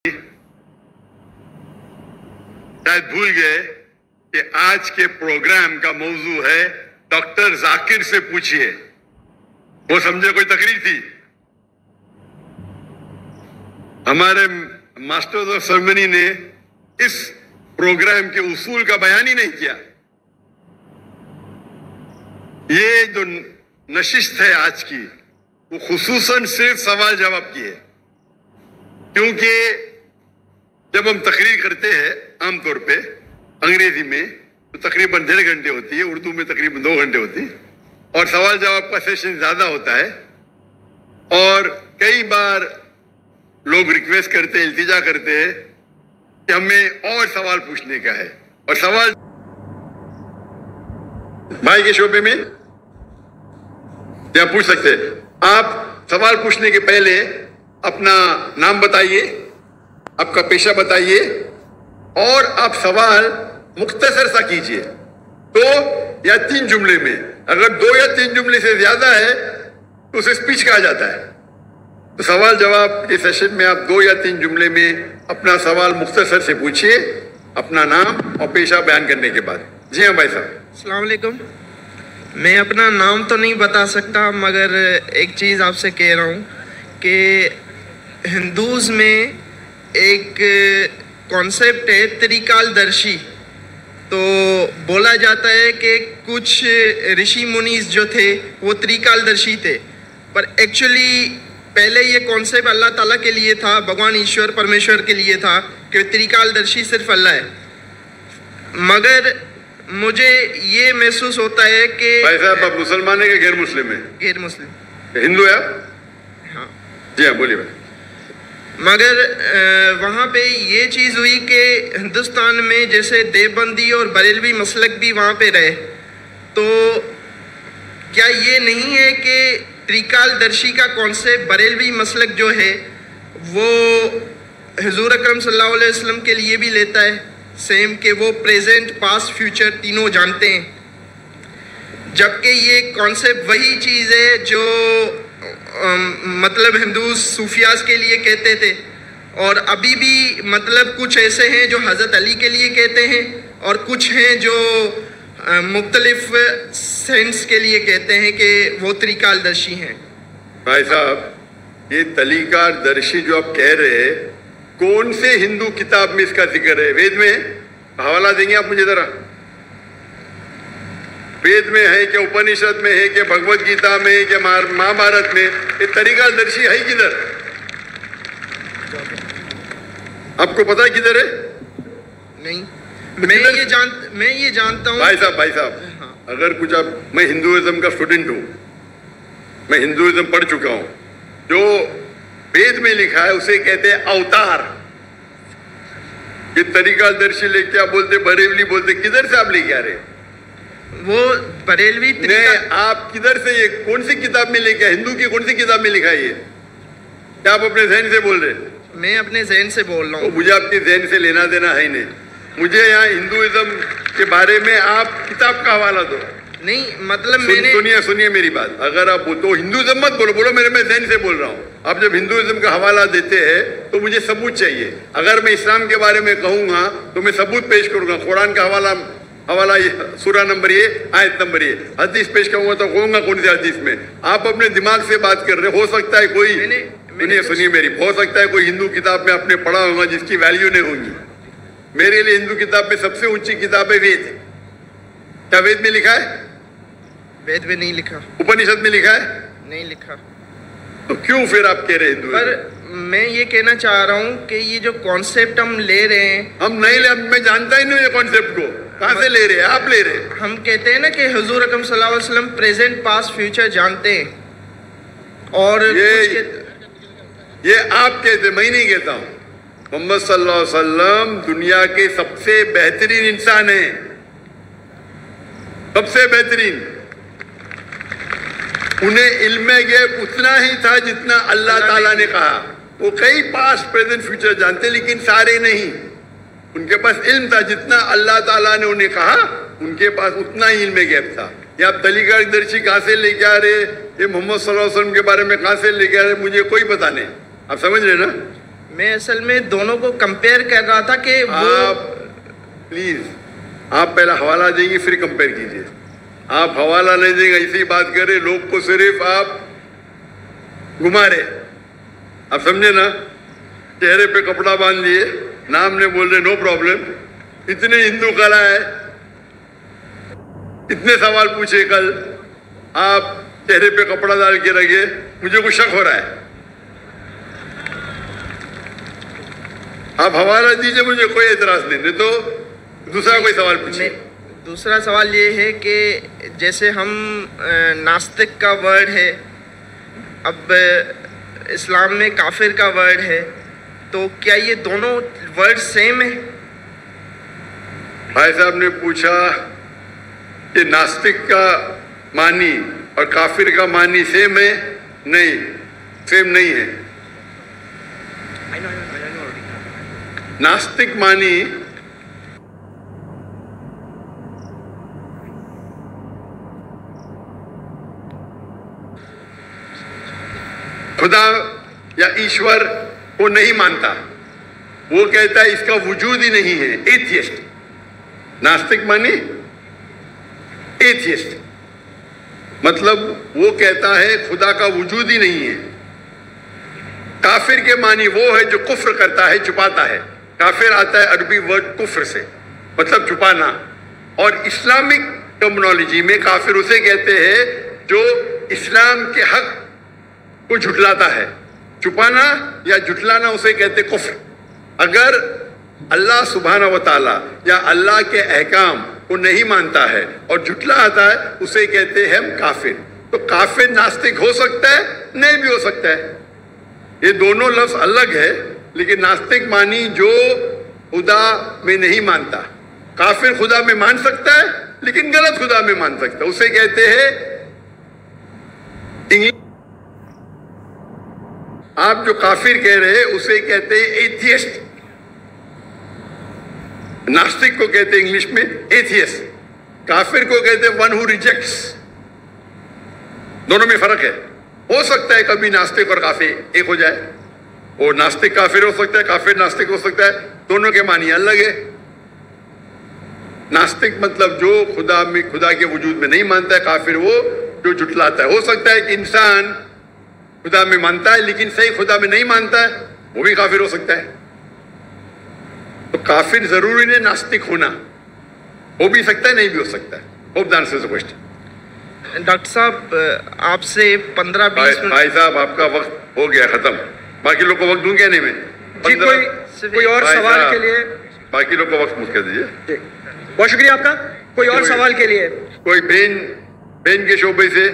शायद भूल गए कि आज के प्रोग्राम का मौजू है डॉक्टर जाकिर से पूछिए। वो समझे कोई तकरीर थी। हमारे मास्टर्स ऑफ सेरेमनी ने इस प्रोग्राम के उसूल का बयान ही नहीं किया। ये जो नशिस्त है आज की, वो खुसूसन सिर्फ सवाल जवाब की है, क्योंकि जब हम तकरीर करते हैं आमतौर पे अंग्रेजी में तो तकरीबन 1.5 घंटे होती है, उर्दू में तकरीबन 2 घंटे होती है, और सवाल जवाब का सेशन ज्यादा होता है। और कई बार लोग रिक्वेस्ट करते हैं, इल्तिजा करते हैं कि हमें और सवाल पूछने का है। और सवाल भाई के शोबे में क्या पूछ सकते हैं। आप सवाल पूछने के पहले अपना नाम बताइए, आपका पेशा बताइए, और आप सवाल मुख्तसर सा कीजिए, 2 या 3 जुमले में। अगर 2 या 3 जुमले से ज्यादा है तो उसे स्पीच कहा जाता है। तो सवाल जवाब के सेशन में आप 2 या 3 जुमले में अपना सवाल मुख्तसर से पूछिए, अपना नाम और पेशा बयान करने के बाद। जी हाँ भाई साहब। अस्सलाम वालेकुम। मैं अपना नाम तो नहीं बता सकता, मगर एक चीज़ आपसे कह रहा हूँ कि हिंदूज़ में एक कॉन्सेप्ट है त्रिकाल दर्शी। तो बोला जाता है कि कुछ ऋषि मुनीस जो थे वो त्रिकाल दर्शी थे, पर एक्चुअली पहले ये कॉन्सेप्ट अल्लाह ताला के लिए था, भगवान ईश्वर परमेश्वर के लिए था कि त्रिकाल दर्शी सिर्फ अल्लाह है। मगर मुझे ये महसूस होता है कि भाई साहब, आप मुसलमान है कि गैर मुस्लिम है? गैर मुस्लिम। हिंदू है आप? हाँ जी हाँ, बोलिए भाई। मगर वहाँ पे ये चीज़ हुई कि हिंदुस्तान में जैसे देवबंदी और बरेलवी मसलक भी वहाँ पे रहे, तो क्या ये नहीं है कि त्रिकाल दर्शी का कॉन्सेप्ट बरेलवी मसलक जो है वो हुजूर अकरम सल्लल्लाहु अलैहि वसल्लम के लिए भी लेता है सेम, कि वो प्रेजेंट पास्ट फ्यूचर तीनों जानते हैं, जबकि ये कॉन्सेप्ट वही चीज़ है जो मतलब हिंदू सूफियाज के लिए कहते थे, और अभी भी मतलब कुछ ऐसे हैं जो हज़रत अली के लिए कहते हैं, और कुछ हैं जो मुख्तलिफ सेंस के लिए कहते हैं कि वो त्रिकालदर्शी हैं। भाई साहब, ये त्रिकालदर्शी जो आप कह रहे हैं, कौन से हिंदू किताब में इसका जिक्र है? वेद में? हवाला देंगे आप मुझे जरा? वेद में है कि उपनिषद में है कि भगवत गीता में है कि महाभारत में? ये त्रिकालदर्शी है किधर? आपको पता है किधर है? नहीं, मैं ये जानता हूँ। भाई साहब, हाँ। अगर कुछ आप, मैं हिंदुइज्म का स्टूडेंट हूँ, मैं हिंदुइज्म पढ़ चुका हूँ। जो वेद में लिखा है उसे कहते हैं अवतार। ये त्रिकालदर्शी लेके आप बोलते बरेलवी बोलते, किधर से आप लेके आ रहे? वो बरेलवी आप किधर से, ये कौन सी किताब में लेके, हिंदू की कौन सी किताब में लिखा है ये? क्या आप अपने जहन से बोल रहे? मैं अपने जहन से बोल रहा हूँ। तो मुझे आपके जहन से लेना देना है ही नहीं। मुझे यहाँ हिंदुइज्म के बारे में आप किताब का हवाला दो। नहीं मतलब सुनिए मेरी बात। अगर आप तो हिंदुइज्म मत बोलो मेरे, मैं जहन से बोल रहा हूँ। आप जब हिंदुइज्म का हवाला देते हैं तो मुझे सबूत चाहिए। अगर मैं इस्लाम के बारे में कहूँगा तो मैं सबूत पेश करूँगा। कुरान का हवाला सूरा नंबर ये, आयत नंबर ये। हदीस पेश करूँगा तो कहूँगा कौन सी हदीस में। आप अपने दिमाग से बात कर रहे हो सकता है कोई, सुनिए मेरी, हो सकता है कोई हिंदू किताब में आपने पढ़ा होगा जिसकी वैल्यू नहीं होगी। मेरे लिए हिंदू किताब में सबसे ऊंची किताब है वेद। क्या वेद में लिखा है? वेद में नहीं लिखा। उपनिषद में लिखा है? नहीं लिखा। तो क्यों फिर आप कह रहे हैं हिंदू? पर मैं ये कहना चाह रहा हूँ कि ये जो कॉन्सेप्ट हम ले रहे हैं, हम नहीं ले, मैं जानता ही नहीं ये कॉन्सेप्ट को। कहाँ से ले रहे हैं? आप ले रहे हैं। हम कहते हैं ना कि हुजूर अकरम सल्लल्लाहु अलैहि वसल्लम प्रेजेंट पास्ट फ्यूचर जानते हैं, और ये आप कहते, मैं नहीं कहता हूँ। मोहम्मद सल्लल्लाहु अलैहि वसल्लम दुनिया के सबसे बेहतरीन इंसान है, सबसे बेहतरीन। उन्हें इल्म गैब उतना ही था जितना अल्लाह ताला ने कहा। वो कई पास्ट प्रेजेंट फ्यूचर जानते, लेकिन सारे नहीं। उनके पास इल्म था जितना अल्लाह ताला ने उन्हें कहा, उनके पास उतना ही इल्म गैब था। ये आप त्रिकालदर्शी कहाँ से लेके आ रहे? ये मोहम्मद सल्लल्लाहु अलैहि वसल्लम के बारे में कहाँ से लेके आ रहे? मुझे कोई पता नहीं। आप समझ रहे ना? میں اصل میں دونوں کو کمپیئر کر رہا تھا کہ وہ پلیز آپ پہلا حوالہ دیں گے پھر کمپیئر کیجیے. آپ حوالہ نہیں دیں گے ایسی بات کرے لوگ کو صرف آپ گھما رہے. آپ سمجھے نا, چہرے پہ کپڑا باندھ لیے, نام نے بول رہے نو پرابلم. اتنے ہندو کلا ہے, اتنے سوال پوچھے کل, آپ چہرے پہ کپڑا ڈال کے رکھے. مجھے کچھ شک ہو رہا ہے. آپ حوالہ دیجئے, مجھے کوئی اعتراض نہیں تو دوسرا کوئی سوال پوچھیے. دوسرا سوال یہ ہے کہ جیسے ہم ناستک کا ورڈ ہے, اب اسلام میں کافر کا ورڈ ہے, تو کیا یہ دونوں ورڈ سیم ہیں؟ بھائی صاحب نے پوچھا کہ ناستک کا معنی اور کافر کا معنی سیم ہے. نہیں, سیم نہیں ہے. ناستک معنی خدا یا ایشور کو نہیں مانتا, وہ کہتا ہے اس کا وجود ہی نہیں ہے. ایتھیسٹ. ناستک معنی ایتھیسٹ, مطلب وہ کہتا ہے خدا کا وجود ہی نہیں ہے. کافر کے معنی وہ ہے جو کفر کرتا ہے, چھپاتا ہے. کافر آتا ہے عربی ورڈ کفر سے, مطلب چھپانا. اور اسلامک ٹرمنالوجی میں کافر اسے کہتے ہیں جو اسلام کے حق کو جھٹلاتا ہے. چھپانا یا جھٹلانا اسے کہتے کفر. اگر اللہ سبحانہ و تعالیٰ یا اللہ کے احکام کو نہیں مانتا ہے اور جھٹلا آتا ہے, اسے کہتے ہیں ہم کافر. تو کافر ناستک ہو سکتا ہے, نہیں بھی ہو سکتا ہے. یہ دونوں لفظ الگ ہے, لیکن ناستک معنی جو خدا میں نہیں مانتا. کافر خدا میں مان سکتا ہے لیکن غلط خدا میں مان سکتا ہے, اسے کہتے ہیں آپ جو کافر کہہ رہے ہیں اسے کہتے ہیں ایتھیسٹ. ناستک کو کہتے ہیں انگلش میں ایتھیسٹ. کافر کو کہتے ہیں ون ہو ریجیکٹس. دونوں میں فرق ہے. ہو سکتا ہے کبھی ناستک اور کافر ایک ہو جائے, وہ ناستک کافر ہو سکتا ہے, کافر ناستک ہو سکتا ہے. دونوں کے معنی الگ ہے. ناستک مطلب جو خدا کے وجود میں نہیں مانتا ہے. کافر وہ جو جھٹلاتا ہے. ہو سکتا ہے کہ انسان خدا میں مانتا ہے لیکن صحیح خدا میں نہیں مانتا ہے, وہ بھی کافر ہو سکتا ہے. تو کافر ضروری نہیں ناستک ہونا, ہو بھی سکتا ہے نہیں بھی ہو سکتا ہے. Hope the answer the question. Doctor صاحب آپ سے 15-20 منٹ. بھائی صاحب آپ کا وقت ہو گیا ختم. باقی لوگ کو وقت دوں گیا نہیں میں. جی کوئی اور سوال کے لیے باقی لوگ کو وقت مجھ کر دیجیے. بہت شکریہ آپ کا. کوئی اور سوال کے لیے کوئی بین کے شعبے سے